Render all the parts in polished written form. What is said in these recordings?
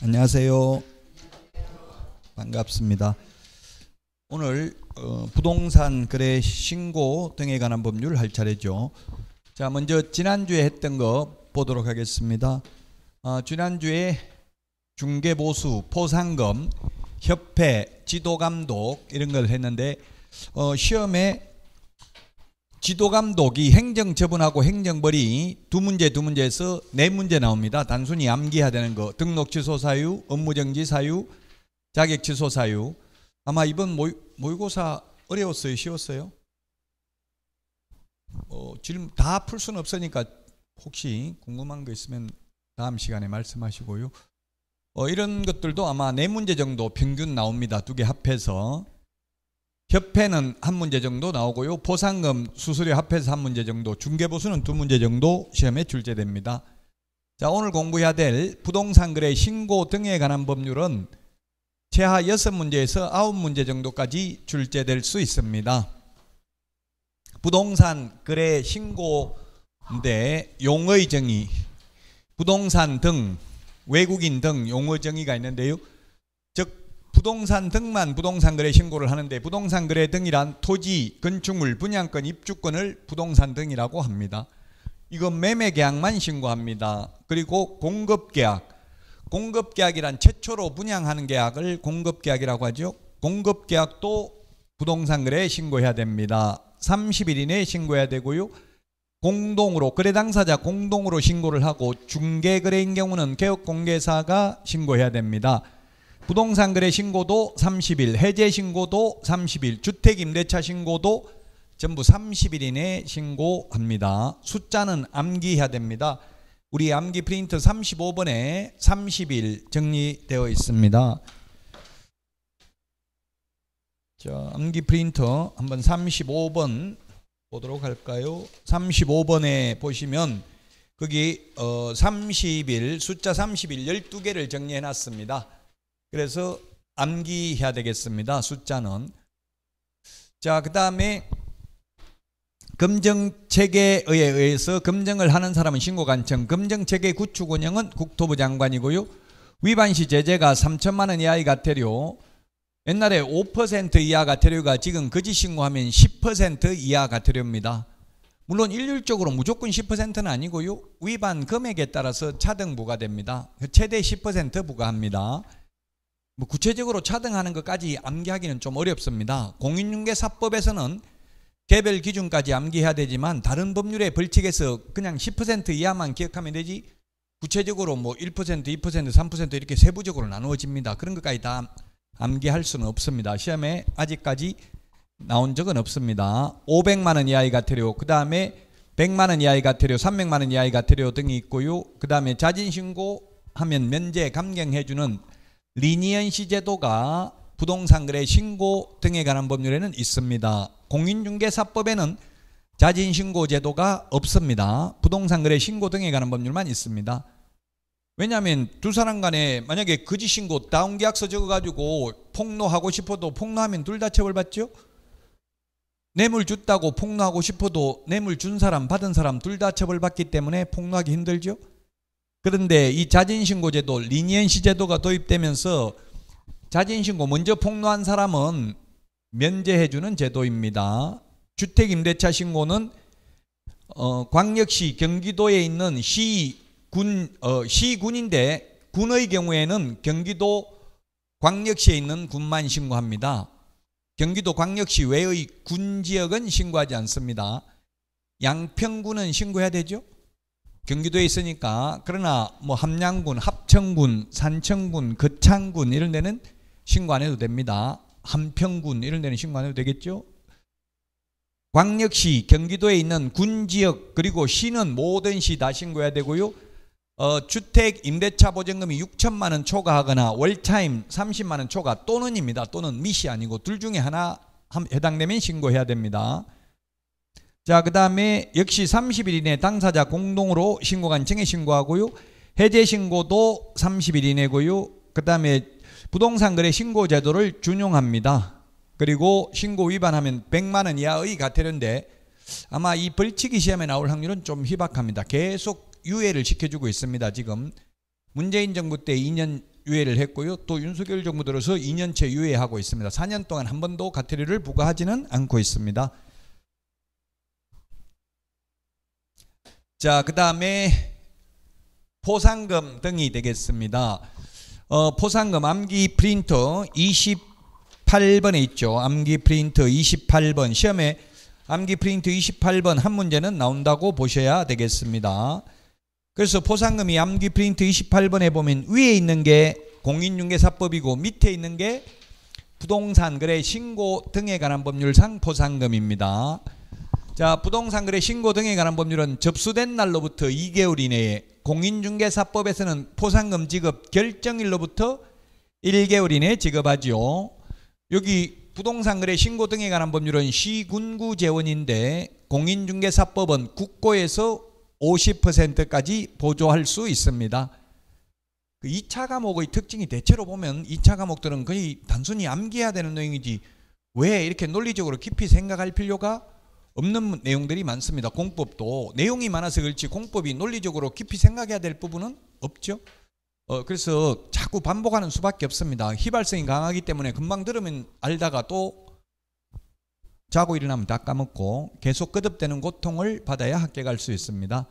안녕하세요. 반갑습니다. 오늘 부동산 거래 신고 등에 관한 법률 할 차례죠. 자, 먼저 지난주에 했던 거 보도록 하겠습니다. 지난주에 중개보수, 포상금, 협회, 지도감독 이런 걸 했는데 시험에 지도감독이 행정처분하고 행정벌이 두 문제에서 네 문제 나옵니다. 단순히 암기해야 되는 거. 등록취소 사유, 업무정지 사유, 자격취소 사유. 아마 이번 모의고사 어려웠어요? 쉬웠어요? 질문 다 풀 수는 없으니까 혹시 궁금한 거 있으면 다음 시간에 말씀하시고요. 이런 것들도 아마 네 문제 정도 평균 나옵니다. 두 개 합해서. 협회는 한 문제 정도 나오고요. 포상금, 수수료 합해서 한 문제 정도, 중개보수는 두 문제 정도 시험에 출제됩니다. 자, 오늘 공부해야 될 부동산 거래 신고 등에 관한 법률은 최하 6문제에서 9문제 정도까지 출제될 수 있습니다. 부동산 거래 신고인데 용어의 정의, 부동산 등, 외국인 등 용어 정의가 있는데요. 즉 부동산 등만 부동산 거래 신고를 하는데 부동산 거래 등이란 토지, 건축물, 분양권, 입주권을 부동산 등이라고 합니다. 이건 매매 계약만 신고합니다. 그리고 공급 계약, 공급 계약이란 최초로 분양하는 계약을 공급 계약이라고 하죠. 공급 계약도 부동산 거래에 신고해야 됩니다. 30일 이내에 신고해야 되고요. 공동으로 거래 당사자 공동으로 신고를 하고 중개 거래인 경우는 개업공개사가 신고해야 됩니다. 부동산 거래 신고도 30일, 해제 신고도 30일, 주택 임대차 신고도 전부 30일 이내에 신고합니다. 숫자는 암기해야 됩니다. 우리 암기 프린트 35번에 30일 정리되어 있습니다. 자, 암기 프린터 한번 35번 보도록 할까요? 35번에 보시면 거기 30일, 숫자 30일 12개를 정리해 놨습니다. 그래서 암기해야 되겠습니다. 숫자는. 자, 그 다음에 검정체계에 의해서 검정을 하는 사람은 신고관청, 검정체계 구축 운영은 국토부 장관이고요. 위반시 제재가 3천만 원 이하의 과태료, 옛날에 5% 이하 과태료가 지금 거짓 신고하면 10% 이하 과태료입니다. 물론 일률적으로 무조건 10%는 아니고요. 위반 금액에 따라서 차등 부과됩니다. 최대 10% 부과합니다. 구체적으로 차등하는 것까지 암기하기는 좀 어렵습니다. 공인중개사법에서는 개별 기준까지 암기해야 되지만 다른 법률의 벌칙에서 그냥 10% 이하만 기억하면 되지 구체적으로 1%, 2%, 3% 이렇게 세부적으로 나누어집니다. 그런 것까지 다 암기할 수는 없습니다. 시험에 아직까지 나온 적은 없습니다. 500만 원 이하의 과태료, 그 다음에 100만 원 이하의 과태료, 300만 원 이하의 과태료 등이 있고요. 그 다음에 자진신고하면 면제 감경해주는 리니언시 제도가 부동산 거래 신고 등에 관한 법률에는 있습니다. 공인중개사법에는 자진신고 제도가 없습니다. 부동산 거래 신고 등에 관한 법률만 있습니다. 왜냐하면 두 사람 간에 만약에 거짓 신고 다운계약서 적어가지고 폭로하고 싶어도 폭로하면 둘 다 처벌받죠? 뇌물 줬다고 폭로하고 싶어도 뇌물 준 사람 받은 사람 둘 다 처벌받기 때문에 폭로하기 힘들죠? 그런데 이 자진신고 제도, 리니언시 제도가 도입되면서 자진신고 먼저 폭로한 사람은 면제해주는 제도입니다. 주택임대차 신고는 광역시 경기도에 있는 시군인데 군의 경우에는 경기도 광역시에 있는 군만 신고합니다. 경기도 광역시 외의 군 지역은 신고하지 않습니다. 양평군은 신고해야 되죠? 경기도에 있으니까. 그러나 함양군, 합천군, 산청군, 거창군 이런 데는 신고 안 해도 됩니다. 한평군 이런 데는 신고 안 해도 되겠죠. 광역시, 경기도에 있는 군지역 그리고 시는 모든 시 다 신고해야 되고요. 주택 임대차 보증금이 6천만 원 초과하거나 월차임 30만 원 초과 또는입니다. 또는 밋이 아니고 둘 중에 하나 해당되면 신고해야 됩니다. 자, 그 다음에 역시 30일 이내 당사자 공동으로 신고관청에 신고하고요. 해제 신고도 30일 이내고요. 그 다음에 부동산 거래 신고 제도를 준용합니다. 그리고 신고 위반하면 100만 원 이하의 과태료인데 아마 이 벌칙이 시험에 나올 확률은 좀 희박합니다. 계속 유예를 시켜주고 있습니다. 지금 문재인 정부 때 2년 유예를 했고요. 또 윤석열 정부 들어서 2년째 유예하고 있습니다. 4년 동안 한 번도 과태료를 부과하지는 않고 있습니다. 자, 그 다음에 포상금 등이 되겠습니다. 포상금 암기 프린터 28번에 있죠. 암기 프린터 28번 시험에 암기 프린터 28번 한 문제는 나온다고 보셔야 되겠습니다. 그래서 포상금이 암기 프린터 28번에 보면 위에 있는 게 공인중개사법이고 밑에 있는 게 부동산 거래 신고 등에 관한 법률상 포상금입니다. 자, 부동산 거래 신고 등에 관한 법률은 접수된 날로부터 2개월 이내에, 공인중개사법에서는 포상금 지급 결정일로부터 1개월 이내에 지급하죠. 여기 부동산 거래 신고 등에 관한 법률은 시군구 재원인데 공인중개사법은 국고에서 50%까지 보조할 수 있습니다. 그 2차 과목의 특징이 대체로 보면 2차 과목들은 거의 단순히 암기해야 되는 내용이지 왜 이렇게 논리적으로 깊이 생각할 필요가 없는 내용들이 많습니다. 공법도 내용이 많아서 그렇지 공법이 논리적으로 깊이 생각해야 될 부분은 없죠. 그래서 자꾸 반복하는 수밖에 없습니다. 휘발성이 강하기 때문에 금방 들으면 알다가 또 자고 일어나면 다 까먹고 계속 거듭되는 고통을 받아야 합격할 수 있습니다.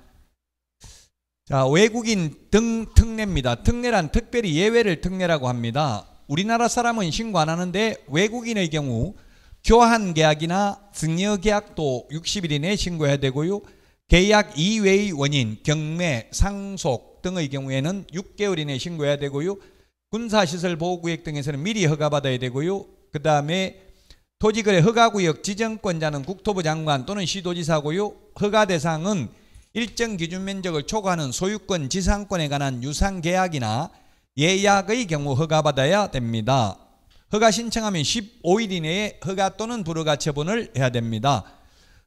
자, 외국인 등 특례입니다. 특례란 특별히 예외를 특례라고 합니다. 우리나라 사람은 신고 안 하는데 외국인의 경우 교환 계약이나 증여 계약도 60일 이내에 신고해야 되고요. 계약 이외의 원인, 경매, 상속 등의 경우에는 6개월 이내에 신고해야 되고요. 군사시설 보호구역 등에서는 미리 허가받아야 되고요. 그 다음에 토지거래 허가구역 지정권자는 국토부 장관 또는 시도지사고요. 허가 대상은 일정 기준 면적을 초과하는 소유권, 지상권에 관한 유상계약이나 예약의 경우 허가받아야 됩니다. 허가 신청하면 15일 이내에 허가 또는 불허가 처분을 해야 됩니다.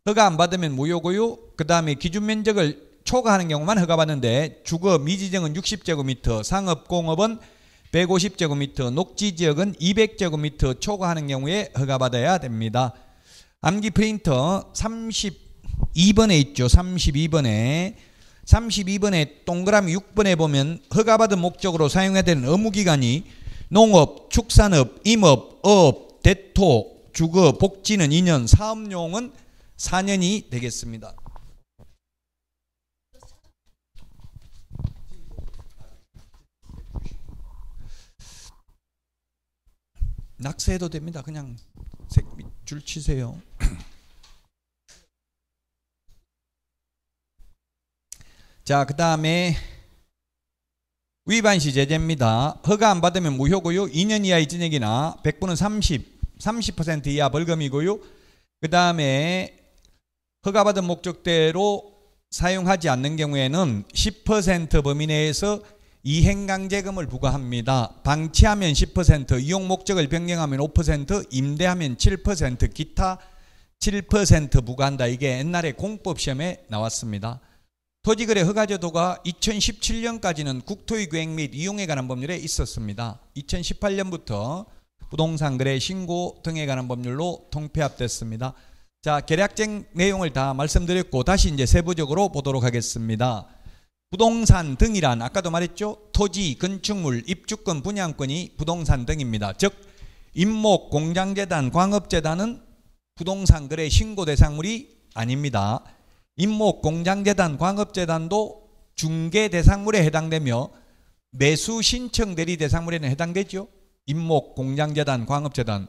허가 안 받으면 무효고요. 그 다음에 기준 면적을 초과하는 경우만 허가받는데 주거 미지정은 60제곱미터, 상업공업은 150제곱미터, 녹지지역은 200제곱미터 초과하는 경우에 허가받아야 됩니다. 암기 프린터 32번에 있죠. 32번에 동그라미 6번에 보면 허가받은 목적으로 사용해야 되는 의무기간이 농업, 축산업, 임업, 어업, 대토, 주거, 복지는 2년, 사업용은 4년이 되겠습니다. 낙서해도 됩니다. 그냥 줄 치세요. 자, 그 다음에 위반시 제재입니다. 허가 안 받으면 무효고요. 2년 이하의 징역이나 100분은 30% 이하 벌금이고요. 그 다음에 허가받은 목적대로 사용하지 않는 경우에는 10% 범위 내에서 이행강제금을 부과합니다. 방치하면 10%, 이용 목적을 변경하면 5%, 임대하면 7%, 기타 7% 부과한다. 이게 옛날에 공법시험에 나왔습니다. 토지거래 허가제도가 2017년까지는 국토의 및 이용에 관한 법률에 있었습니다. 2018년부터 부동산 거래 신고 등에 관한 법률로 통폐합됐습니다. 자, 계략적 내용을 다 말씀드렸고 다시 이제 세부적으로 보도록 하겠습니다. 부동산 등이란 아까도 말했죠. 토지, 건축물, 입주권, 분양권이 부동산 등입니다. 즉 임목, 공장재단, 광업재단은 부동산 거래 신고 대상물이 아닙니다. 임목, 공장재단, 광업재단도 중개 대상물에 해당되며 매수 신청 대리 대상물에는 해당되죠. 임목, 공장재단, 광업재단.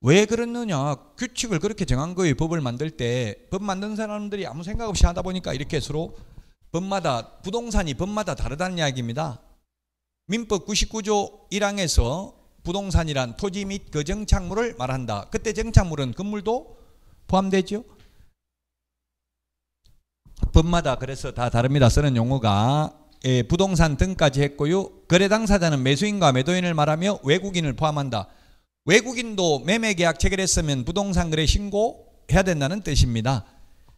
왜 그러느냐? 규칙을 그렇게 정한 거예요. 법을 만들 때. 법 만든 사람들이 아무 생각 없이 하다 보니까 이렇게 서로 법마다, 부동산이 법마다 다르다는 이야기입니다. 민법 99조 1항에서 부동산이란 토지 및 그 정착물을 말한다. 그때 정착물은 건물도 포함되죠. 법마다 그래서 다 다릅니다. 쓰는 용어가. 부동산 등까지 했고요. 거래 당사자는 매수인과 매도인을 말하며 외국인을 포함한다. 외국인도 매매계약 체결했으면 부동산 거래 신고해야 된다는 뜻입니다.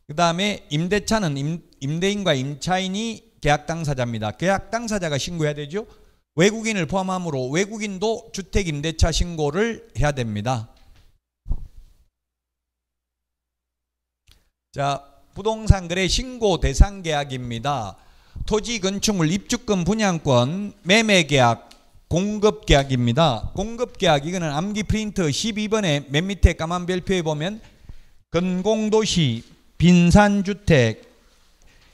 그 다음에 임대차는 임대인과 임차인이 계약 당사자입니다. 계약 당사자가 신고해야 되죠. 외국인을 포함하므로 외국인도 주택임대차 신고를 해야 됩니다. 자, 부동산 거래 신고 대상 계약입니다. 토지, 건축물, 입주권, 분양권, 매매계약, 공급계약입니다. 공급계약 이거는 암기 프린트 12번에 맨 밑에 까만 별표에 보면 건공도시, 빈산주택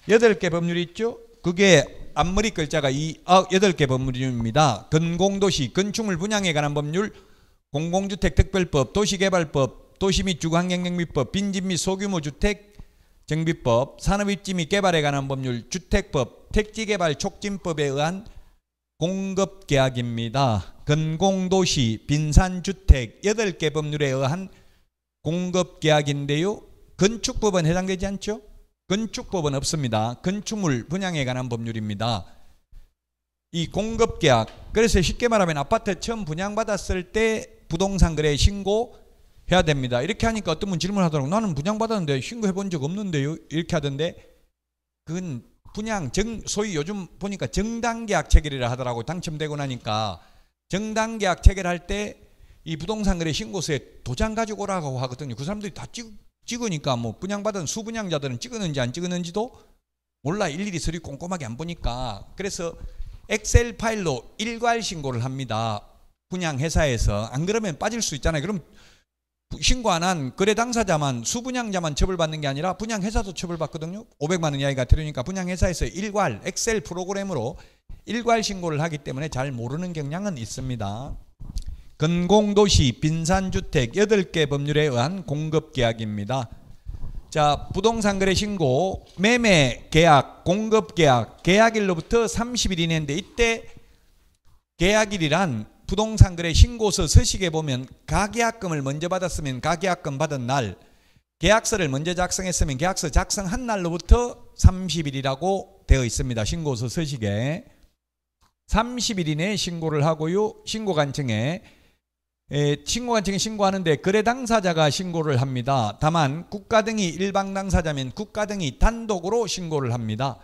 8개 법률이 있죠. 그게 앞머리 글자가 8개 법률입니다. 건공도시, 건축물 분양에 관한 법률, 공공주택 특별법, 도시개발법, 도시 및 주거환경정비법, 빈집 및 소규모 주택 정비법, 산업입지 및 개발에 관한 법률, 주택법, 택지개발 촉진법에 의한 공급계약입니다. 건공도시, 빈산주택 8개 법률에 의한 공급계약인데요. 건축법은 해당되지 않죠? 건축법은 없습니다. 건축물 분양에 관한 법률입니다. 이 공급계약, 그래서 쉽게 말하면 아파트 처음 분양받았을 때 부동산 거래 신고해야 됩니다. 이렇게 하니까 어떤 분 질문하더라고요. 나는 분양받았는데 신고해 본 적 없는데요. 이렇게 하던데 그건 분양 소위 요즘 보니까 정당계약 체결이라 하더라고요. 당첨되고 나니까 정당계약 체결할 때 이 부동산 거래 신고서에 도장 가지고 오라고 하거든요. 그 사람들이 다 찍으니까 뭐 분양받은 수분양자들은 찍었는지 안 찍었는지도 몰라. 일일이 서류 꼼꼼하게 안 보니까. 그래서 엑셀 파일로 일괄 신고를 합니다. 분양회사에서. 안 그러면 빠질 수 있잖아요. 그럼 신고 안 한 거래 당사자만, 수분양자만 처벌받는 게 아니라 분양회사도 처벌받거든요. 500만 원 이하가 되려니까 분양회사에서 일괄 엑셀 프로그램으로 일괄 신고를 하기 때문에 잘 모르는 경향은 있습니다. 건공도시, 빈산주택 8개 법률에 의한 공급계약입니다. 자, 부동산 거래 신고, 매매 계약, 공급계약, 계약일로부터 30일 이내인데 이때 계약일이란 부동산 거래 신고서 서식에 보면 가계약금을 먼저 받았으면 가계약금 받은 날, 계약서를 먼저 작성했으면 계약서 작성한 날로부터 30일이라고 되어 있습니다. 신고서 서식에 30일 이내에 신고를 하고요. 신고관청에 신고하는데 거래 당사자가 신고를 합니다. 다만 국가 등이 일방 당사자면 국가 등이 단독으로 신고를 합니다.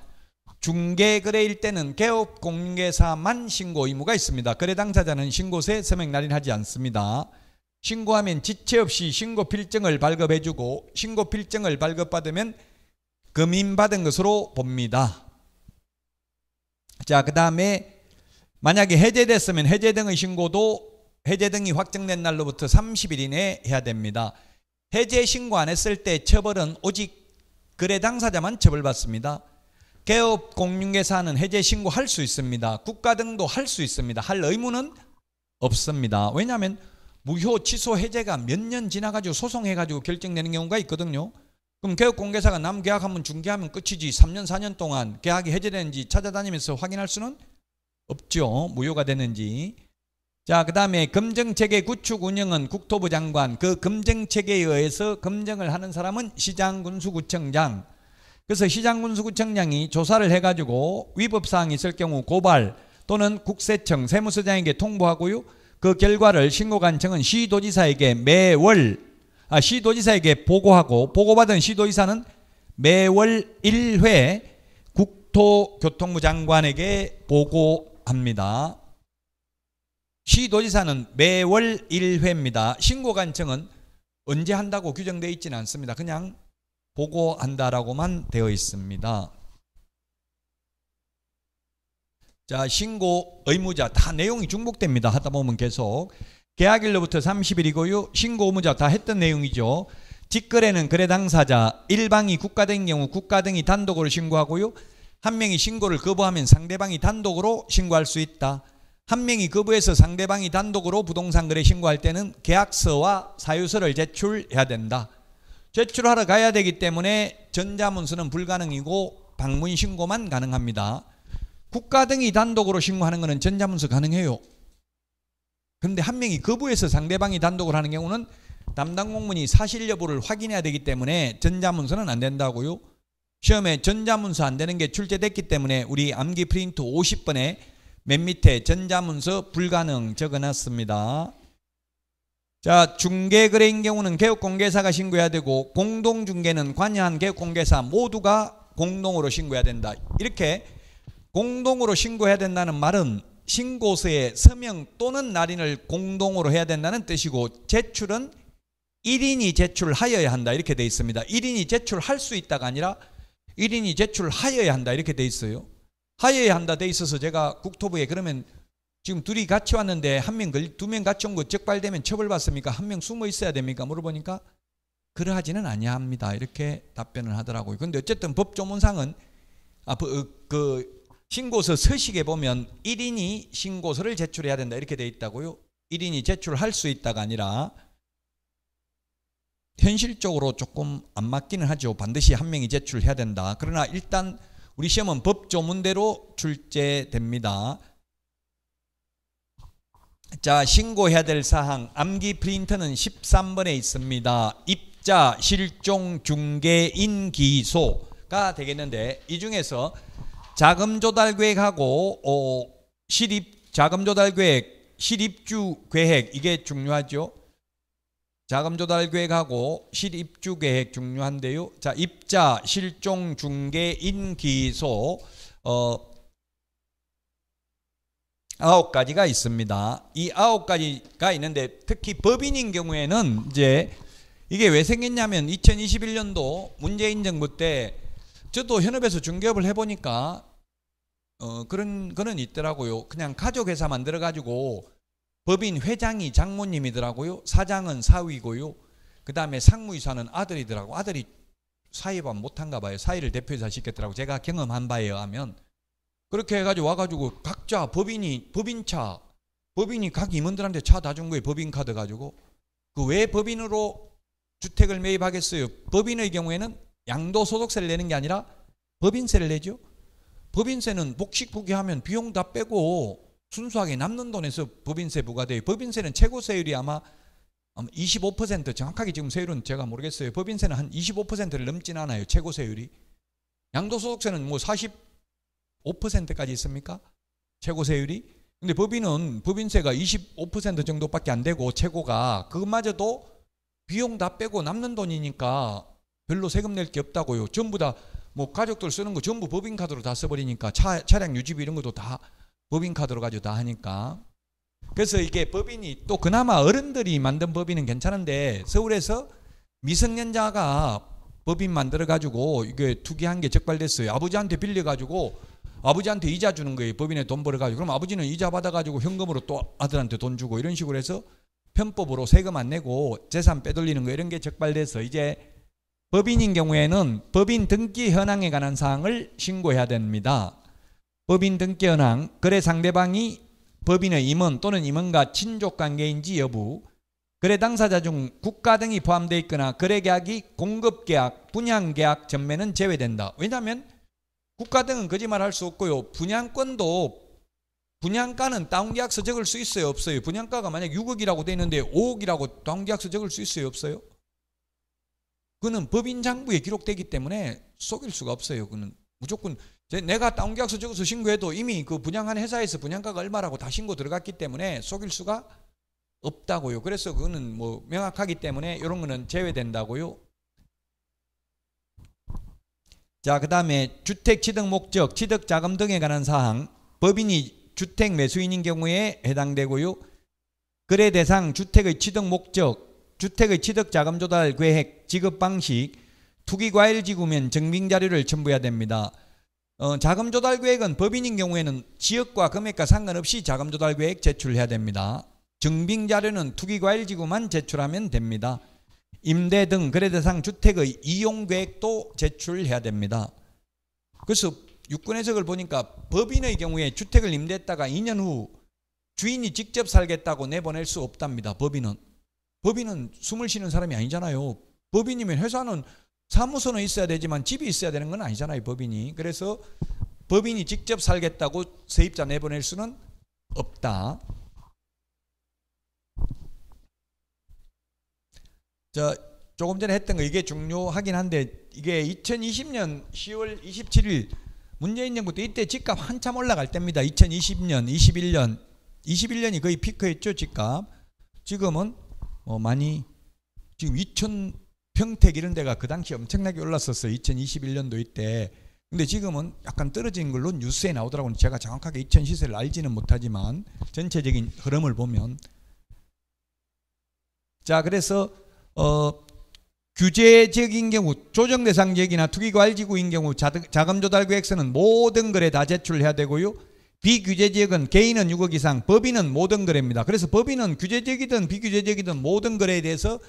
중개거래일 때는 개업공개사만 신고 의무가 있습니다. 거래 당사자는 신고서에 서명 날인하지 않습니다. 신고하면 지체 없이 신고필증을 발급해주고 신고필증을 발급받으면 금인받은 것으로 봅니다. 자, 그 다음에 만약에 해제됐으면 해제 등의 신고도 해제 등이 확정된 날로부터 30일 이내에 해야 됩니다. 해제 신고 안 했을 때 처벌은 오직 거래 당사자만 처벌받습니다. 개업 공인중개사는 해제 신고할 수 있습니다. 국가 등도 할 수 있습니다. 할 의무는 없습니다. 왜냐하면 무효 취소 해제가 몇 년 지나가지고 소송해가지고 결정되는 경우가 있거든요. 그럼 개업 공개사가 남 계약하면 중개하면 끝이지 3년 4년 동안 계약이 해제되는지 찾아다니면서 확인할 수는 없죠. 무효가 되는지. 자, 그 다음에 검정체계 구축 운영은 국토부 장관, 그 검정체계에 의해서 검정을 하는 사람은 시장군수구청장. 그래서 시장군수구청장이 조사를 해가지고 위법사항이 있을 경우 고발 또는 국세청, 세무서장에게 통보하고요. 그 결과를 신고관청은 시도지사에게 시도지사에게 보고하고 보고받은 시도지사는 매월 1회 국토교통부 장관에게 보고합니다. 시도지사는 매월 1회입니다. 신고관청은 언제 한다고 규정되어 있지는 않습니다. 그냥 보고한다라고만 되어 있습니다. 자, 신고 의무자 다 내용이 중복됩니다. 하다 보면 계속 계약일로부터 30일이고요. 신고 의무자 다 했던 내용이죠. 직거래는 거래 당사자, 일방이 국가 등인 경우 국가 등이 단독으로 신고하고요. 한 명이 신고를 거부하면 상대방이 단독으로 신고할 수 있다. 한 명이 거부해서 상대방이 단독으로 부동산 거래 신고할 때는 계약서와 사유서를 제출해야 된다. 제출하러 가야 되기 때문에 전자문서는 불가능이고 방문 신고만 가능합니다. 국가 등이 단독으로 신고하는 것은 전자문서 가능해요. 그런데 한 명이 거부해서 상대방이 단독으로 하는 경우는 담당 공무원이 사실 여부를 확인해야 되기 때문에 전자문서는 안 된다고요. 시험에 전자문서 안 되는 게 출제됐기 때문에 우리 암기 프린트 50번에 맨 밑에 전자문서 불가능 적어놨습니다. 자, 중개거래인 경우는 개업공개사가 신고해야 되고 공동중개는 관여한 개업공개사 모두가 공동으로 신고해야 된다. 이렇게 공동으로 신고해야 된다는 말은 신고서에 서명 또는 날인을 공동으로 해야 된다는 뜻이고 제출은 1인이 제출하여야 한다 이렇게 돼 있습니다. 1인이 제출할 수 있다가 아니라 1인이 제출하여야 한다 이렇게 돼 있어요. 하여야 한다 돼 있어서 제가 국토부에 그러면 지금 둘이 같이 왔는데 한 명, 두 명 같이 온 거 적발되면 처벌받습니까? 한 명 숨어 있어야 됩니까? 물어보니까 그러하지는 아니합니다. 이렇게 답변을 하더라고요. 근데 어쨌든 법조문상은 그 신고서 서식에 보면 1인이 신고서를 제출해야 된다 이렇게 돼 있다고요. 1인이 제출할 수 있다가 아니라 현실적으로 조금 안 맞기는 하죠. 반드시 한 명이 제출해야 된다. 그러나 일단 우리 시험은 법조문대로 출제됩니다. 자, 신고해야 될 사항 암기 프린터는 13번에 있습니다. 입자, 실종, 중개, 인기소가 되겠는데 이 중에서 자금조달계획하고 자금조달계획, 실입주계획 이게 중요하죠. 자금조달계획하고 실입주계획 중요한데요. 자, 입자, 실종, 중개, 인기소 9가지가 있습니다. 이 9가지가 있는데 특히 법인인 경우에는 이제 이게 왜 생겼냐면 2021년도 문재인 정부 때 저도 현업에서 중개업을 해보니까 그런 거는 있더라고요. 그냥 가족회사 만들어가지고 법인 회장이 장모님이더라고요. 사장은 사위고요. 그 다음에 상무이사는 아들이더라고. 아들이 사위반 못한가 봐요. 사위를 대표이사 시켰더라고. 제가 경험한 바에 의하면 그렇게 해가지고 와가지고 각자 법인이 각 임원들한테 차 다 준 거예요. 법인카드 가지고. 그 왜 법인으로 주택을 매입하겠어요? 법인의 경우에는 양도소득세를 내는 게 아니라 법인세를 내죠. 법인세는 복식 부기하면 비용 다 빼고 순수하게 남는 돈에서 법인세 부과돼요. 법인세는 최고 세율이 아마 25% 정확하게 지금 세율은 제가 모르겠어요. 법인세는 한 25%를 넘진 않아요. 최고 세율이. 양도소득세는 뭐 45%까지 있습니까? 최고 세율이. 근데 법인은 법인세가 25% 정도밖에 안 되고 최고가 그것마저도 비용 다 빼고 남는 돈이니까 별로 세금 낼 게 없다고요. 전부 다 뭐 가족들 쓰는 거 전부 법인카드로 다 써버리니까 차량 유지비 이런 것도 다 법인카드로 가지고 다 하니까. 그래서 이게 법인이 또 그나마 어른들이 만든 법인은 괜찮은데 서울에서 미성년자가 법인 만들어 가지고 이게 투기한 게 적발됐어요. 아버지한테 빌려 가지고 아버지한테 이자 주는 거예요. 법인에 돈 벌어 가지고. 그럼 아버지는 이자 받아 가지고 현금으로 또 아들한테 돈 주고 이런 식으로 해서 편법으로 세금 안 내고 재산 빼돌리는 거 이런 게 적발돼서 이제 법인인 경우에는 법인 등기 현황에 관한 사항을 신고해야 됩니다. 법인 등기 현황, 거래 상대방이 법인의 임원 또는 임원과 친족 관계인지 여부, 거래 당사자 중 국가 등이 포함되어 있거나 거래계약이 공급계약, 분양계약 전매는 제외된다. 왜냐하면 국가 등은 거짓말할 수 없고요. 분양권도 분양가는 다운계약서 적을 수 있어요, 없어요? 분양가가 만약 6억이라고 돼 있는데 5억이라고 다운계약서 적을 수 있어요, 없어요? 그거는 법인장부에 기록되기 때문에 속일 수가 없어요. 그거는 무조건 내가 다운계약서 적어서 신고해도 이미 그 분양한 회사에서 분양가가 얼마라고 다 신고 들어갔기 때문에 속일 수가 없다고요. 그래서 그거는 뭐 명확하기 때문에 이런 거는 제외된다고요. 자, 그 다음에 주택 취득 목적, 취득 자금 등에 관한 사항, 법인이 주택 매수인인 경우에 해당되고요. 거래 대상, 주택의 취득 목적, 주택의 취득 자금 조달 계획, 지급 방식, 투기 과일 지구면 증빙 자료를 첨부해야 됩니다. 자금 조달 계획은 법인인 경우에는 지역과 금액과 상관없이 자금 조달 계획 제출해야 됩니다. 증빙 자료는 투기 과일 지구만 제출하면 됩니다. 임대 등 거래 대상 주택의 이용 계획도 제출해야 됩니다. 그래서 유권해석을 보니까 법인의 경우에 주택을 임대했다가 2년 후 주인이 직접 살겠다고 내보낼 수 없답니다. 법인은 숨을 쉬는 사람이 아니잖아요. 법인이면 회사는 사무소는 있어야 되지만 집이 있어야 되는 건 아니잖아요, 법인이. 그래서 법인이 직접 살겠다고 세입자 내보낼 수는 없다. 조금 전에 했던 거 이게 중요하긴 한데 이게 2020년 10월 27일 문재인 정부 때 이때 집값 한참 올라갈 때입니다. 2020년, 21년이 거의 피크였죠, 집값. 지금은 많이 지금 2000평택 이런 데가 그 당시 엄청나게 올랐었어요. 2021년도 이때. 근데 지금은 약간 떨어진 걸로 뉴스에 나오더라고요. 제가 정확하게 2000 시세를 알지는 못하지만 전체적인 흐름을 보면. 자, 그래서 규제지역인 경우, 조정대상 지역이나 투기과일 지구인 경우 자금 조달 계획서는 모든 거래 다 제출해야 되고요. 비규제지역은 개인은 6억 이상, 법인은 모든 거래입니다. 그래서 법인은 규제지역이든 비규제지역이든 모든 거래에 대해서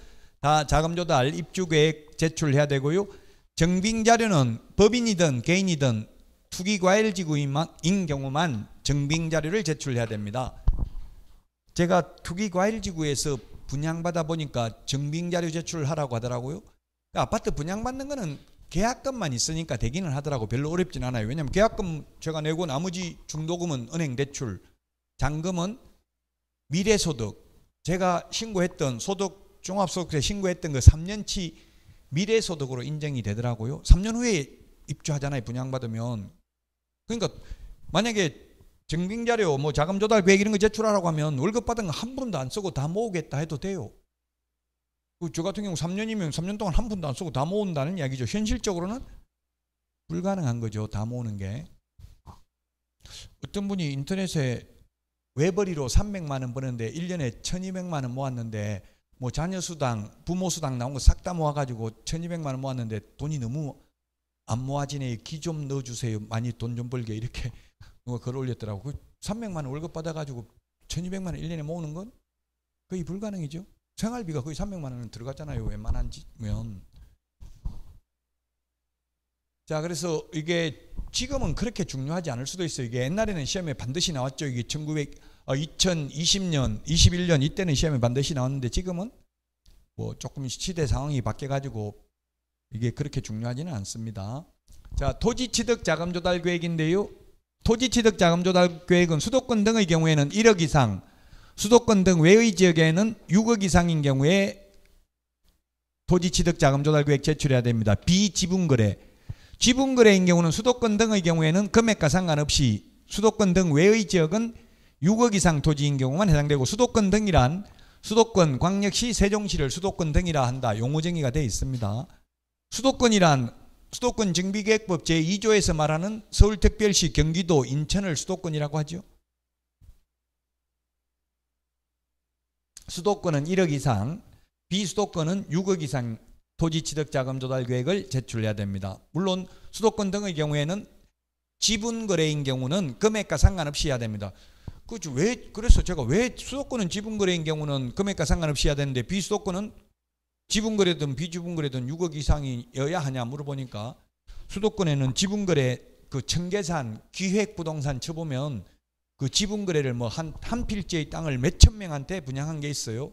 다 자금조달 입주계획 제출해야 되고요. 정빙자료는 법인이든 개인이든 투기과열지구인 경우만 정빙자료를 제출해야 됩니다. 제가 투기과열지구에서 분양받아 보니까 정빙자료 제출을 하라고 하더라고요. 아파트 분양받는 거는 계약금만 있으니까 되기는 하더라고. 별로 어렵진 않아요. 왜냐하면 계약금 제가 내고 나머지 중도금은 은행 대출, 잔금은 미래소득, 제가 신고했던 소득 종합소득세 신고했던 그 3년치 미래소득으로 인정이 되더라고요. 3년 후에 입주하잖아요. 분양받으면. 그러니까 만약에 정빙자료, 뭐 자금조달 계획 이런 거 제출하라고 하면 월급 받은 거 한 푼도 안 쓰고 다 모으겠다 해도 돼요. 저 같은 경우 3년이면 3년 동안 한 푼도 안 쓰고 다 모은다는 이야기죠. 현실적으로는 불가능한 거죠. 다 모으는 게. 어떤 분이 인터넷에 외벌이로 300만 원 버는데 1년에 1200만 원 모았는데 뭐 자녀수당, 부모수당 나온 거 싹 다 모아가지고 1200만 원 모았는데 돈이 너무 안 모아지네. 기 좀 넣어주세요. 많이 돈 좀 벌게. 이렇게 누가 글 올렸더라고. 300만 원 월급 받아가지고 1200만 원 1년에 모으는 건 거의 불가능이죠. 생활비가 거의 300만 원 들어갔잖아요. 웬만하면. 자, 그래서 이게 지금은 그렇게 중요하지 않을 수도 있어요. 이게 옛날에는 시험에 반드시 나왔죠. 이게 2020년, 21년 이때는 시험에 반드시 나왔는데 지금은 뭐 조금 시대 상황이 바뀌어가지고 이게 그렇게 중요하지는 않습니다. 자, 토지취득 자금조달 계획인데요. 토지취득 자금조달 계획은 수도권 등의 경우에는 1억 이상, 수도권 등 외의 지역에는 6억 이상인 경우에 토지취득 자금조달 계획 제출해야 됩니다. 비지분거래, 지분거래인 경우는 수도권 등의 경우에는 금액과 상관없이 수도권 등 외의 지역은 6억 이상 토지인 경우만 해당되고, 수도권 등이란 수도권, 광역시, 세종시를 수도권 등이라 한다. 용어 정의가 되어 있습니다. 수도권이란 수도권 정비계획법 제2조에서 말하는 서울특별시, 경기도, 인천을 수도권이라고 하죠. 수도권은 1억 이상, 비수도권은 6억 이상 토지취득자금조달 계획을 제출해야 됩니다. 물론 수도권 등의 경우에는 지분거래인 경우는 금액과 상관없이 해야 됩니다. 그래서 제가 왜 수도권은 지분거래인 경우는 금액과 상관없이 해야 되는데 비수도권은 지분거래든 비지분거래든 6억 이상이어야 하냐 물어보니까, 수도권에는 지분거래 그 청계산 기획부동산 쳐보면 그 지분거래를 뭐 한 필지의 땅을 몇천 명한테 분양한 게 있어요.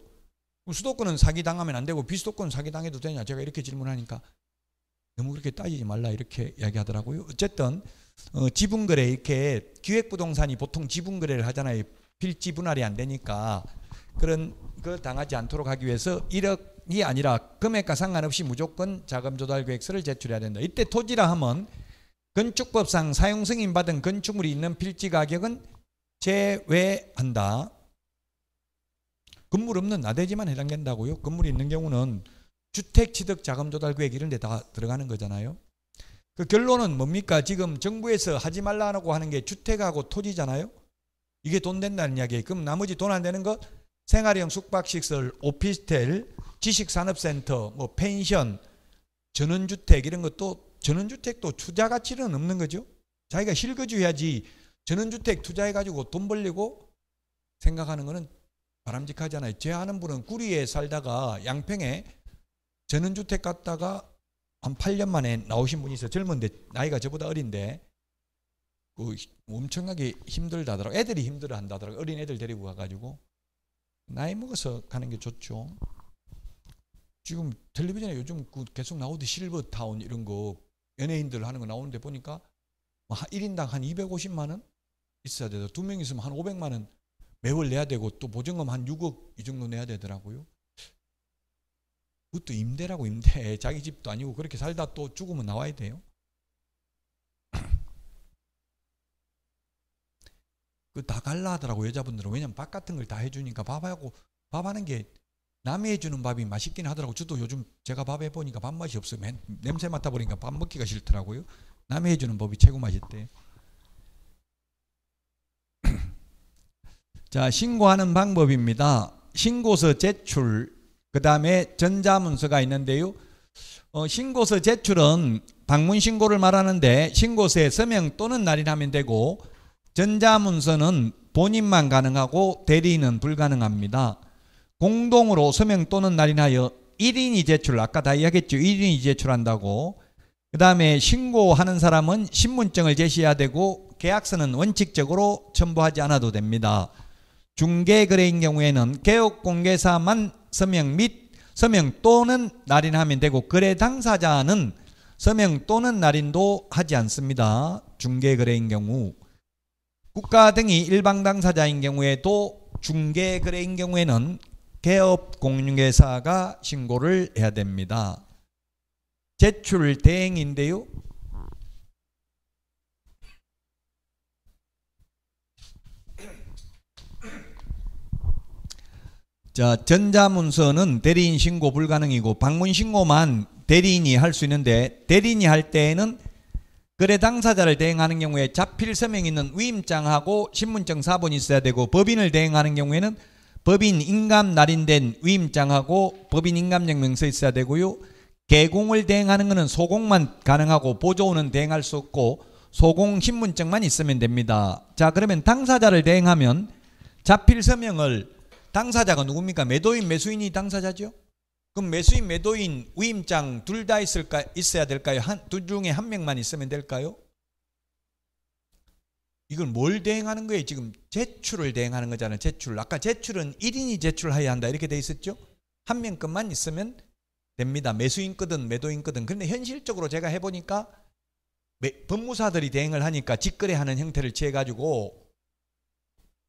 수도권은 사기당하면 안 되고 비수도권은 사기당해도 되냐, 제가 이렇게 질문하니까 너무 그렇게 따지지 말라 이렇게 이야기하더라고요. 어쨌든 지분거래, 이렇게 기획부동산이 보통 지분거래를 하잖아요. 필지 분할이 안 되니까. 그런 거 당하지 않도록 하기 위해서 1억이 아니라 금액과 상관없이 무조건 자금조달 계획서를 제출해야 된다. 이때 토지라 하면 건축법상 사용 승인 받은 건축물이 있는 필지 가격은 제외한다. 건물 없는 나대지만 해당된다고요. 건물이 있는 경우는 주택취득 자금조달 계획 이런 데 다 들어가는 거잖아요. 그 결론은 뭡니까? 지금 정부에서 하지 말라고 하는 게 주택하고 토지잖아요. 이게 돈 된다는 이야기예요. 그럼 나머지 돈 안 되는 거 생활형 숙박시설, 오피스텔, 지식산업센터, 뭐 펜션, 전원주택 이런 것도, 전원주택도 투자 가치는 없는 거죠. 자기가 실거주해야지 전원주택 투자해가지고 돈 벌려고 생각하는 거는 바람직하잖아요. 제 아는 분은 구리에 살다가 양평에 전원주택 갔다가 한 8년 만에 나오신 분이 있어요. 젊은데 나이가 저보다 어린데 엄청나게 힘들다더라고. 애들이 힘들어 한다더라고. 어린 애들 데리고 가가지고. 나이 먹어서 가는 게 좋죠. 지금 텔레비전에 요즘 계속 나오듯이 실버타운 이런 거 연예인들 하는 거 나오는데 보니까 1인당 한 250만 원 있어야 되고, 2명 있으면 한 500만 원 매월 내야 되고, 또 보증금 한 6억 이 정도 내야 되더라고요. 그것도 임대라고, 임대. 자기 집도 아니고 그렇게 살다 또 죽으면 나와야 돼요. 그 다 갈라 하더라고, 여자분들은. 왜냐면 밥 같은 걸 다 해주니까. 밥하는 게 남이 해주는 밥이 맛있긴 하더라고. 저도 요즘 제가 밥 해보니까 밥맛이 없어요. 냄새 맡아보니까 밥 먹기가 싫더라고요. 남이 해주는 법이 최고 맛있대요. 자, 신고하는 방법입니다. 신고서 제출, 그 다음에 전자문서가 있는데요. 신고서 제출은 방문신고를 말하는데 신고서에 서명 또는 날인하면 되고, 전자문서는 본인만 가능하고 대리인은 불가능합니다. 공동으로 서명 또는 날인하여 1인이 제출, 아까 다 이야기했죠. 1인이 제출한다고. 그 다음에 신고하는 사람은 신분증을 제시해야 되고 계약서는 원칙적으로 첨부하지 않아도 됩니다. 중개거래인 경우에는 개업공개사만 서명 및 서명 또는 날인하면 되고 거래 당사자는 서명 또는 날인도 하지 않습니다. 중개거래인 경우. 국가 등이 일방 당사자인 경우에도 중개거래인 경우에는 개업공개사가 신고를 해야 됩니다. 제출 대행인데요. 자, 전자문서는 대리인 신고 불가능이고 방문 신고만 대리인이 할 수 있는데, 대리인이 할 때에는 거래 당사자를 대행하는 경우에 자필 서명이 있는 위임장하고 신분증 사본이 있어야 되고, 법인을 대행하는 경우에는 법인 인감 날인된 위임장하고 법인 인감증명서 있어야 되고요. 개공을 대행하는 것은 소공만 가능하고 보조원은 대행할 수 없고 소공 신분증만 있으면 됩니다. 자, 그러면 당사자를 대행하면 자필 서명을, 당사자가 누굽니까? 매도인, 매수인이 당사자죠. 그럼 매수인, 매도인, 위임장 둘 다 있어야 될까요? 둘 중에 한 명만 있으면 될까요? 이건 뭘 대행하는 거예요? 지금 제출을 대행하는 거잖아요. 제출. 아까 제출은 1인이 제출해야 한다 이렇게 돼 있었죠. 한 명 것만 있으면 됩니다. 매수인 거든 매도인 거든. 그런데 현실적으로 제가 해보니까 법무사들이 대행을 하니까 직거래하는 형태를 취해가지고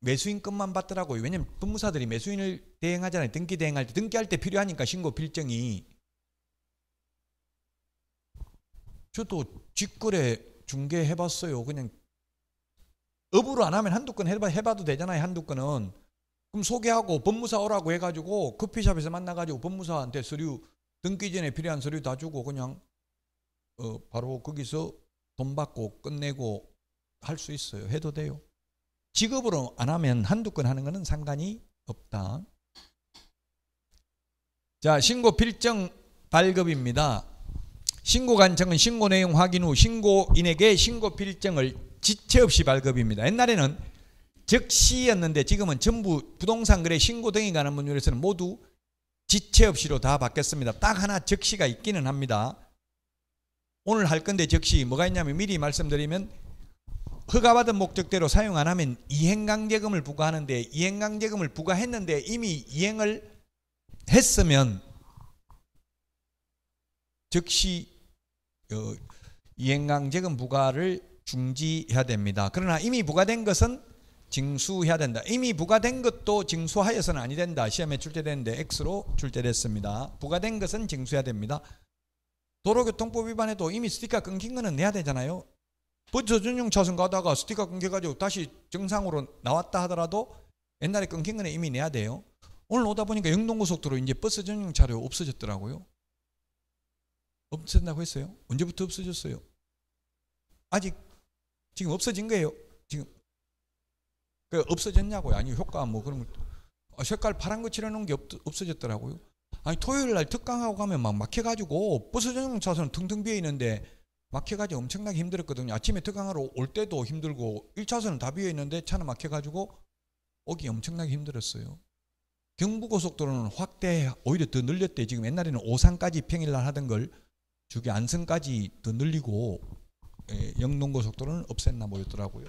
매수인 것만 받더라고요. 왜냐면 법무사들이 매수인을 대행하잖아요. 등기 대행할 때, 등기할 때 필요하니까 신고 필증이. 저도 직거래 중개 해봤어요. 그냥 업으로 안 하면 한두 건 해봐도 되잖아요. 한두 건은. 그럼 소개하고 법무사 오라고 해가지고 커피숍에서 만나가지고 법무사한테 서류, 등기 전에 필요한 서류 다 주고 그냥 바로 거기서 돈 받고 끝내고 할 수 있어요. 해도 돼요. 직업으로 안 하면 한두 건 하는 거는 상관이 없다. 자, 신고 필증 발급입니다. 신고 관청은 신고 내용 확인 후 신고인에게 신고 필증을 지체 없이 발급입니다. 옛날에는 즉시였는데 지금은 전부 부동산 거래 신고 등이 가는 법률에서는 모두 지체 없이로 다 바뀌었습니다. 딱 하나 적시가 있기는 합니다. 오늘 할 건데 적시 뭐가 있냐면 미리 말씀드리면, 허가받은 목적대로 사용 안 하면 이행강제금을 부과하는데, 이행강제금을 부과했는데 이미 이행을 했으면 즉시 이행강제금 부과를 중지해야 됩니다. 그러나 이미 부과된 것은 징수해야 된다. 이미 부과된 것도 징수하여서는 아니 된다. 시험에 출제되는데 X로 출제됐습니다. 부과된 것은 징수해야 됩니다. 도로교통법 위반에도 이미 스티커 끊긴 거는 내야 되잖아요. 버스 전용 차선 가다가 스티커 끊겨가지고 다시 정상으로 나왔다 하더라도 옛날에 끊긴 거는 이미 내야 돼요. 오늘 오다 보니까 영동고속도로 이제 버스 전용 차로 없어졌더라고요. 없어진다고 했어요? 언제부터 없어졌어요? 아직 지금 없어진 거예요. 지금 그 없어졌냐고요? 아니 효과 뭐 그런 거 색깔 파란 거 칠해놓은 게 없어졌더라고요. 아니 토요일 날 특강하고 가면 막 막혀가지고 버스 전용 차선은 텅텅 비어 있는데 막혀가지고 엄청나게 힘들었거든요. 아침에 특강하러 올 때도 힘들고 1차선은 다 비어 있는데 차는 막혀가지고 오기 엄청나게 힘들었어요. 경부고속도로는 확대 오히려 더 늘렸대. 지금 옛날에는 오산까지 평일날 하던 걸 저기 안성까지 더 늘리고 영동고속도로는 없앴나 보였더라고요.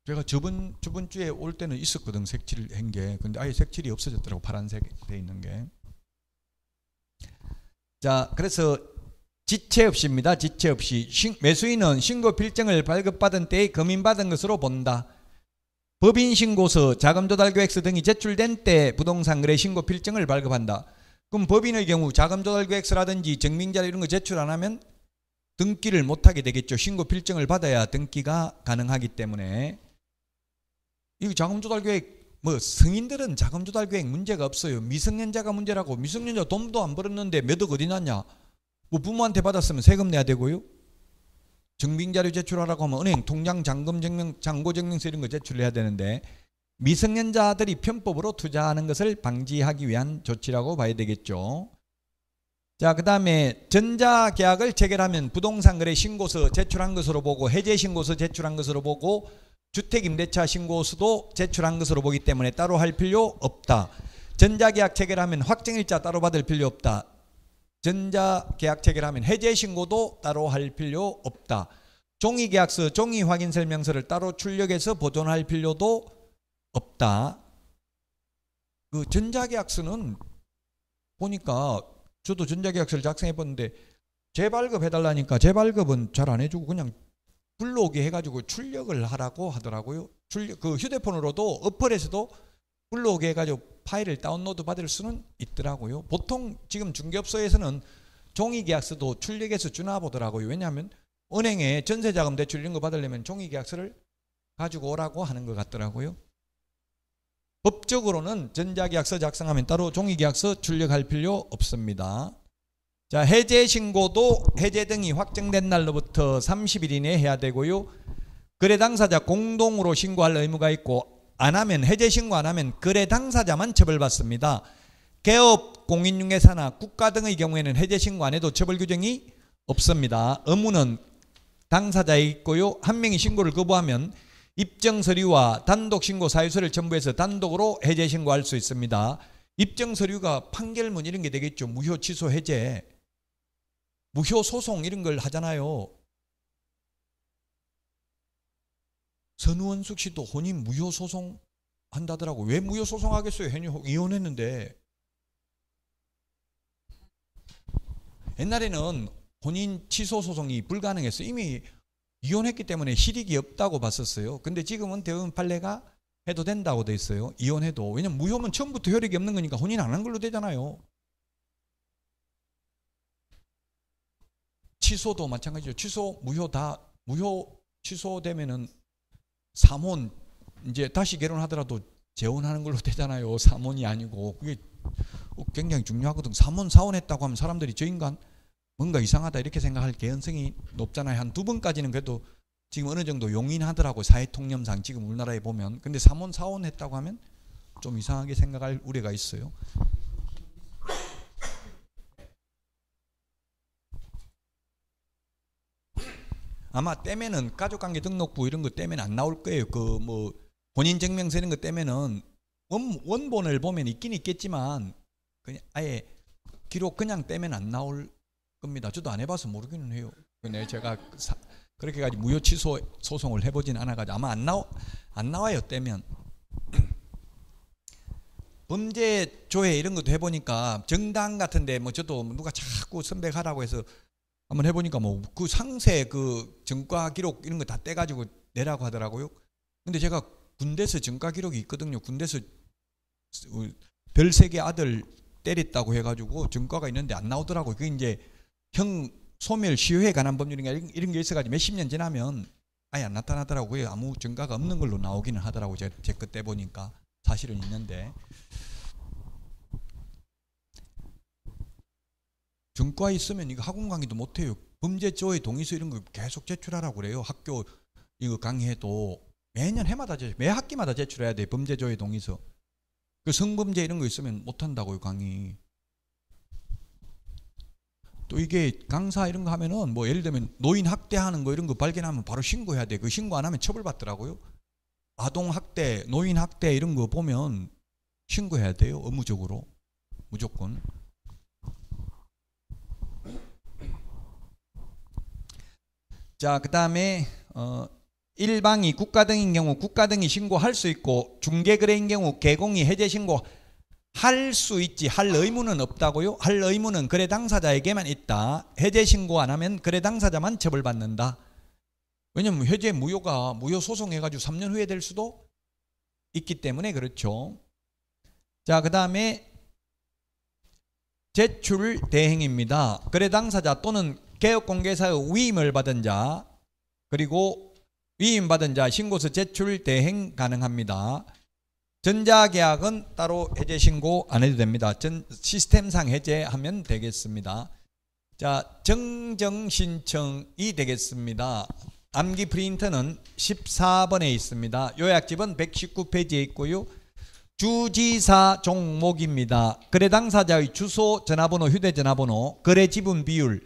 제가 저번 주에 올 때는 있었거든, 색칠한 게. 근데 아예 색칠이 없어졌더라고, 파란색 돼 있는 게. 자, 그래서 지체 없이입니다. 지체 없이. 매수인은 신고 필증을 발급받은 때에 검인받은 것으로 본다. 법인신고서, 자금조달계획서 등이 제출된 때 부동산 거래 신고 필증을 발급한다. 그럼 법인의 경우 자금조달계획서라든지 증빙자료 이런 거 제출 안 하면 등기를 못하게 되겠죠. 신고 필증을 받아야 등기가 가능하기 때문에. 이 자금조달계획, 뭐 성인들은 자금조달계획 문제가 없어요. 미성년자가 문제라고. 미성년자 돈도 안 벌었는데 몇 억 어디 났냐. 뭐 부모한테 받았으면 세금 내야 되고요. 증빙자료 제출하라고 하면 은행 통장 잔금증명, 잔고증명서 이런 거 제출해야 되는데, 미성년자들이 편법으로 투자하는 것을 방지하기 위한 조치라고 봐야 되겠죠. 자, 그 다음에 전자계약을 체결하면 부동산 거래 신고서 제출한 것으로 보고 해제 신고서 제출한 것으로 보고 주택임대차 신고서도 제출한 것으로 보기 때문에 따로 할 필요 없다. 전자계약 체결하면 확정일자 따로 받을 필요 없다. 전자계약 체결하면 해제 신고도 따로 할 필요 없다. 종이계약서, 종이확인설명서를 따로 출력해서 보존할 필요도 없다. 그 전자계약서는 보니까 저도 전자계약서를 작성해 봤는데 재발급 해달라니까 재발급은 잘 안 해주고 그냥 불러오게 해가지고 출력을 하라고 하더라고요. 그 휴대폰으로도 어플에서도 불러오게 해가지고 파일을 다운로드 받을 수는 있더라고요. 보통 지금 중개업소에서는 종이계약서도 출력해서 주나 보더라고요. 왜냐하면 은행에 전세자금 대출 이런 거 받으려면 종이계약서를 가지고 오라고 하는 것 같더라고요. 법적으로는 전자계약서 작성하면 따로 종이계약서 출력할 필요 없습니다. 자, 해제 신고도 해제 등이 확정된 날로부터 30일 이내에 해야 되고요. 거래 당사자 공동으로 신고할 의무가 있고 안 하면 해제 신고 안 하면 거래 당사자만 처벌받습니다. 개업, 공인중개사나 국가 등의 경우에는 해제 신고 안 해도 처벌 규정이 없습니다. 의무는 당사자에 있고요. 한 명이 신고를 거부하면 입증서류와 단독신고 사유서를 첨부해서 단독으로 해제 신고할 수 있습니다. 입증서류가 판결문 이런 게 되겠죠. 무효 취소 해제, 무효 소송 이런 걸 하잖아요. 선우원숙 씨도 혼인 무효 소송 한다더라고. 왜 무효 소송하겠어요? 이혼했는데. 옛날에는 혼인 취소 소송이 불가능했어요. 이미 이혼했기 때문에 실익이 없다고 봤었어요. 근데 지금은 대부분 판례가 해도 된다고 돼 있어요. 이혼해도. 왜냐면 무효면 처음부터 효력이 없는 거니까 혼인 안 한 걸로 되잖아요. 취소도 마찬가지죠. 취소, 무효 다 무효 취소되면은 삼혼 이제 다시 결혼하더라도 재혼하는 걸로 되잖아요. 삼혼이 아니고. 그게 굉장히 중요하거든. 삼혼, 사혼했다고 하면 사람들이 저 인간 뭔가 이상하다 이렇게 생각할 개연성이 높잖아요. 한 2번까지는 그래도 지금 어느 정도 용인하더라고. 사회통념상 지금 우리나라에 보면. 근데 삼혼, 사혼했다고 하면 좀 이상하게 생각할 우려가 있어요. 아마 떼면은 가족관계 등록부 이런 거 떼면 안 나올 거예요. 그 뭐 본인증명서 이런 거 떼면은 원본을 보면 있긴 있겠지만 그냥 아예 기록 그냥 떼면 안 나올 겁니다. 저도 안 해봐서 모르기는 해요. 근데 제가 그렇게까지 무효 취소 소송을 해보진 않아가지고 아마 안 나와요. 떼면. 범죄 조회 이런 것도 해보니까 정당 같은데 뭐 저도 누가 자꾸 선백하라고 해서 한번 해보니까 뭐 그 상세 그 전과 기록 이런 거 다 떼가지고 내라고 하더라고요. 근데 제가 군대에서 전과 기록이 있거든요. 군대에서 별 3개 아들 때렸다고 해가지고 전과가 있는데 안 나오더라고요. 그게 이제 형 소멸 시효에 관한 법률인가 이런 게 있어가지고 몇십 년 지나면 아예 안 나타나더라고요. 아무 전과가 없는 걸로 나오기는 하더라고요. 제 그때 보니까 사실은 있는데. 전과 있으면 이거 학원 강의도 못해요. 범죄조회 동의서 이런 거 계속 제출하라고 그래요. 학교 이거 강의해도 매년 해마다 매 학기마다 제출해야 돼. 범죄조회 동의서. 그 성범죄 이런 거 있으면 못한다고요. 강의. 또 이게 강사 이런 거 하면은 뭐 예를 들면 노인 학대하는 거 이런 거 발견하면 바로 신고해야 돼. 그 신고 안 하면 처벌받더라고요. 아동 학대, 노인 학대 이런 거 보면 신고해야 돼요. 의무적으로. 무조건. 자, 그 다음에 일방이 국가 등인 경우 국가 등이 신고할 수 있고 중개거래인 경우 개공이 해제 신고 할 수 있지 할 의무는 없다고요. 할 의무는 거래 당사자에게만 있다. 해제 신고 안 하면 거래 당사자만 처벌받는다. 왜냐면 해제 무효가 무효 소송해가지고 3년 후에 될 수도 있기 때문에 그렇죠. 자, 그 다음에 제출 대행입니다. 거래 당사자 또는 개업공개사의 위임을 받은 자 그리고 위임받은 자 신고서 제출 대행 가능합니다. 전자계약은 따로 해제 신고 안 해도 됩니다. 시스템상 해제하면 되겠습니다. 자, 정정 신청이 되겠습니다. 암기 프린터는 14번에 있습니다. 요약집은 119페이지에 있고요. 주지사 종목입니다. 거래 당사자의 주소, 전화번호, 휴대전화번호, 거래 지분 비율,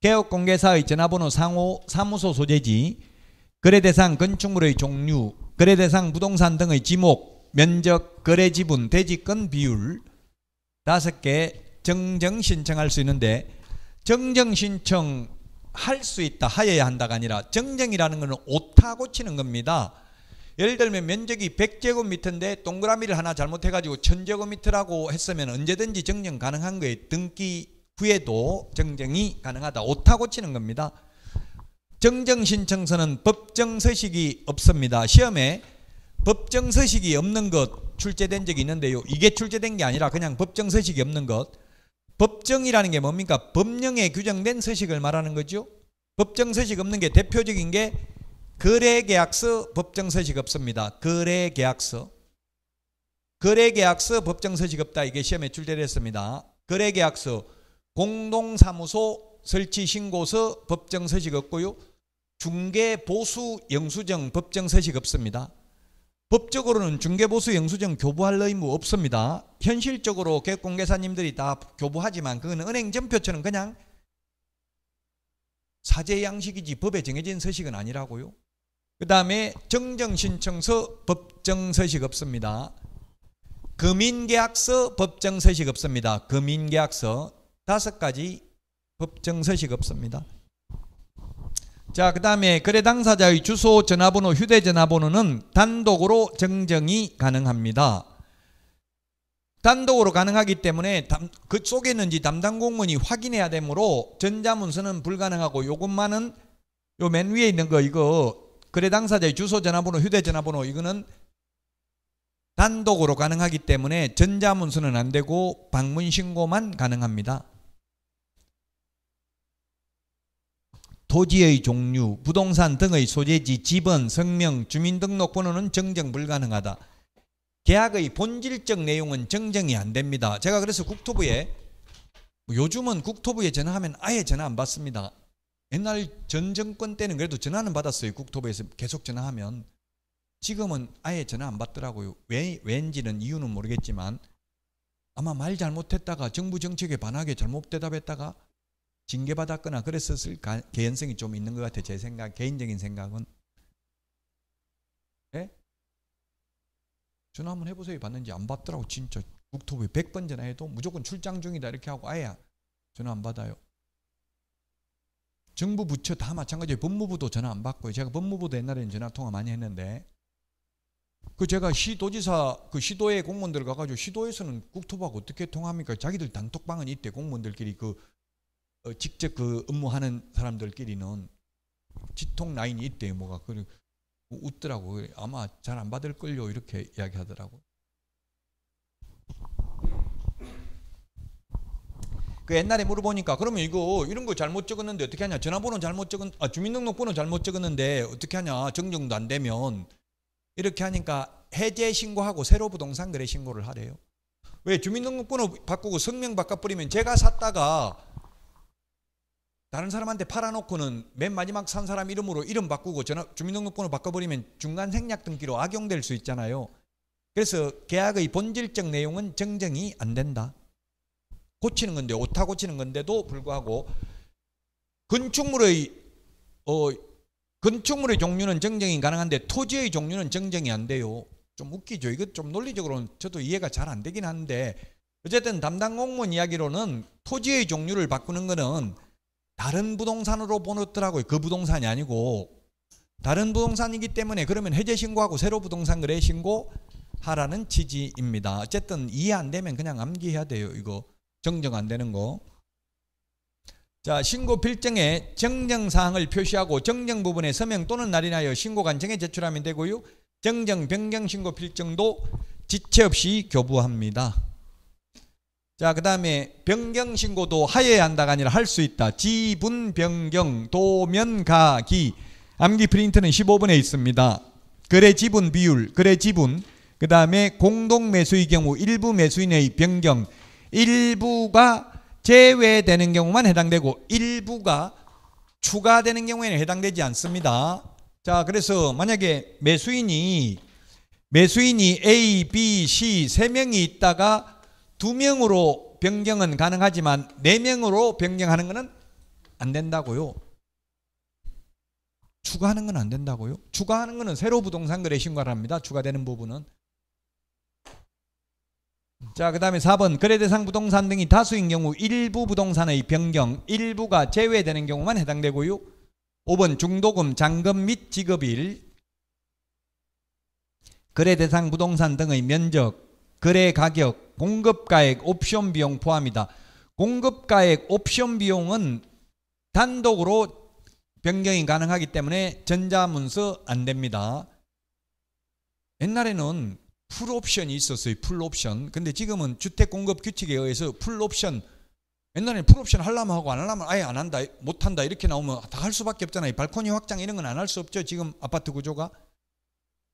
개업공개사의 전화번호, 상호, 사무소 소재지, 거래 대상 건축물의 종류, 거래 대상 부동산 등의 지목, 면적, 거래 지분, 대지권 비율 5개 정정 신청할 수 있는데, 정정 신청할 수 있다, 하여야 한다가 아니라 정정이라는 것은 오타 고치는 겁니다. 예를 들면 면적이 100제곱미터인데 동그라미를 하나 잘못해가지고 1000제곱미터라고 했으면 언제든지 정정 가능한 거예요. 등기 후에도 정정이 가능하다. 오타 고치는 겁니다. 정정 신청서는 법정 서식이 없습니다. 시험에 법정 서식이 없는 것 출제된 적이 있는데요. 이게 출제된 게 아니라 그냥 법정 서식이 없는 것. 법정이라는 게 뭡니까? 법령에 규정된 서식을 말하는 거죠. 법정 서식 없는 게 대표적인 게 거래계약서 법정 서식 없습니다. 거래계약서 법정 서식 없다. 이게 시험에 출제됐습니다. 거래계약서, 공동사무소 설치신고서 법정 서식 없고요. 중개보수 영수증 법정 서식 없습니다. 법적으로는 중개보수 영수증 교부할 의무 없습니다. 현실적으로 개업공개사님들이 다 교부하지만 그건 은행점표처럼 그냥 사제 양식이지 법에 정해진 서식은 아니라고요. 그 다음에 정정신청서 법정 서식 없습니다. 금인계약서 법정 서식 없습니다. 금인계약서 5가지 법정 서식 없습니다. 자, 그 다음에 거래 당사자의 주소, 전화번호, 휴대전화번호는 단독으로 정정이 가능합니다. 단독으로 가능하기 때문에 그 속에 있는지 담당 공무원이 확인해야 되므로 전자문서는 불가능하고, 요것만은 요 맨 위에 있는 거, 이거 거래 당사자의 주소, 전화번호, 휴대전화번호, 이거는 단독으로 가능하기 때문에 전자문서는 안 되고 방문신고만 가능합니다. 토지의 종류, 부동산 등의 소재지, 집은, 성명, 주민등록번호는 정정 불가능하다. 계약의 본질적 내용은 정정이 안 됩니다. 제가 그래서 국토부에, 요즘은 국토부에 전화하면 아예 전화 안 받습니다. 옛날 전 정권 때는 그래도 전화는 받았어요. 국토부에서 계속 전화하면. 지금은 아예 전화 안 받더라고요. 왠지는 이유는 모르겠지만 아마 말 잘못했다가 정부 정책에 반하게 잘못 대답했다가 징계받았거나 그랬었을 개연성이 좀 있는 것 같아요. 제 생각, 개인적인 생각은. 네? 전화 한번 해보세요. 받는지. 안 받더라고. 진짜 국토부에 100번 전화해도 무조건 출장 중이다 이렇게 하고 아예 전화 안 받아요. 정부 부처 다 마찬가지예요. 법무부도 전화 안 받고요. 제가 법무부도 옛날에는 전화 통화 많이 했는데, 그 제가 시도지사 그 시도에 공무원들 가가지고, 시도에서는 국토부하고 어떻게 통합니까? 자기들 단톡방은 있대. 공무원들끼리 직접 그 업무하는 사람들끼리는 지통 라인이 있대요. 뭐가 그 웃더라고. 아마 잘 안 받을 걸요 이렇게 이야기하더라고. 그 옛날에 물어보니까, 그러면 이런 거 잘못 적었는데 어떻게 하냐? 전화번호 잘못 주민등록번호 잘못 적었는데 어떻게 하냐? 정정도 안 되면. 이렇게 하니까 해제 신고하고 새로 부동산 거래 신고를 하래요. 왜? 주민등록번호 바꾸고 성명 바꿔버리면, 제가 샀다가 다른 사람한테 팔아놓고는 맨 마지막 산 사람 이름으로 이름 바꾸고 주민등록번호 바꿔버리면 중간 생략 등기로 악용될 수 있잖아요. 그래서 계약의 본질적 내용은 정정이 안 된다. 고치는 건데, 오타 고치는 건데도 불구하고 건축물의 종류는 정정이 가능한데 토지의 종류는 정정이 안 돼요. 좀 웃기죠. 이것 좀 논리적으로는 저도 이해가 잘 안 되긴 하는데, 어쨌든 담당 공무원 이야기로는 토지의 종류를 바꾸는 거는 다른 부동산으로 보냈더라고요. 그 부동산이 아니고 다른 부동산이기 때문에, 그러면 해제 신고하고 새로 부동산 거래 신고 하라는 취지입니다. 어쨌든 이해 안 되면 그냥 암기해야 돼요. 이거 정정 안 되는 거. 자, 신고 필정에 정정 사항을 표시하고 정정 부분에 서명 또는 날인하여 신고관청에 제출하면 되고요. 정정 변경 신고 필정도 지체 없이 교부합니다. 자, 그 다음에 변경 신고도 하여야 한다가 아니라 할 수 있다. 지분 변경, 도면 가기. 암기 프린트는 15번에 있습니다. 거래 지분 비율, 거래 지분. 그 다음에 공동 매수의 경우 일부 매수인의 변경, 일부가 제외되는 경우만 해당되고 일부가 추가되는 경우에는 해당되지 않습니다. 자, 그래서 만약에 매수인이 매수인이 A, B, C 3명이 있다가 2명으로 변경은 가능하지만 4명으로 변경하는 것은 안 된다고요. 추가하는 건 안 된다고요. 추가하는 것은 새로 부동산 거래 신고를 합니다. 추가되는 부분은. 자, 그 다음에 4번 거래대상 부동산 등이 다수인 경우 일부 부동산의 변경, 일부가 제외되는 경우만 해당되고요. 5번 중도금, 잔금 및 지급일, 거래대상 부동산 등의 면적, 거래 가격, 공급가액, 옵션 비용 포함이다. 공급가액, 옵션 비용은 단독으로 변경이 가능하기 때문에 전자문서 안 됩니다. 옛날에는 풀옵션이 있었어요. 풀옵션. 근데 지금은 주택공급규칙에 의해서 풀옵션, 옛날에는 풀옵션 하려면 하고 안 하려면 아예 안 한다, 못한다 이렇게 나오면 다 할 수밖에 없잖아요. 발코니 확장 이런 건 안 할 수 없죠. 지금 아파트 구조가.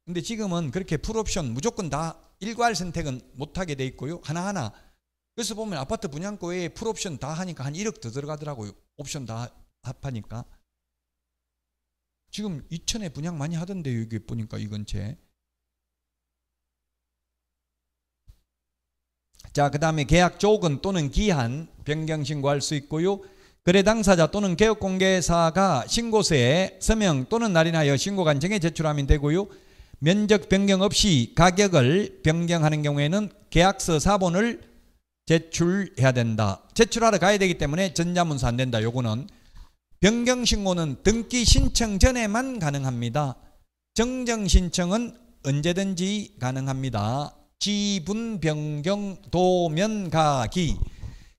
근데 지금은 그렇게 풀옵션 무조건 다 일괄 선택은 못하게 돼 있고요. 하나하나. 그래서 보면 아파트 분양가 외에 풀옵션 다 하니까 한 1억 더 들어가더라고요. 옵션 다 합하니까. 지금 2천에 분양 많이 하던데요. 여기 보니까 이 근처에. 자, 그 다음에 계약 조건 또는 기한 변경 신고할 수 있고요. 거래 당사자 또는 개업공개사가 신고서에 서명 또는 날인하여 신고관청에 제출하면 되고요. 면적 변경 없이 가격을 변경하는 경우에는 계약서 사본을 제출해야 된다. 제출하러 가야 되기 때문에 전자문서 안 된다. 요거는. 변경 신고는 등기 신청 전에만 가능합니다. 정정 신청은 언제든지 가능합니다. 지분 변경 도면 가기.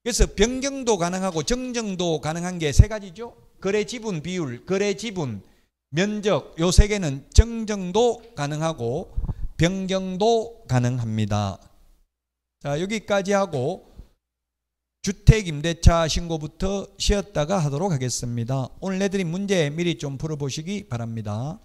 그래서 변경도 가능하고 정정도 가능한 게 3가지죠. 거래 지분 비율, 거래 지분, 면적 요 3개는 정정도 가능하고 변경도 가능합니다. 자, 여기까지 하고 주택임대차 신고부터 쉬었다가 하도록 하겠습니다. 오늘 내드린 문제 미리 좀 풀어보시기 바랍니다.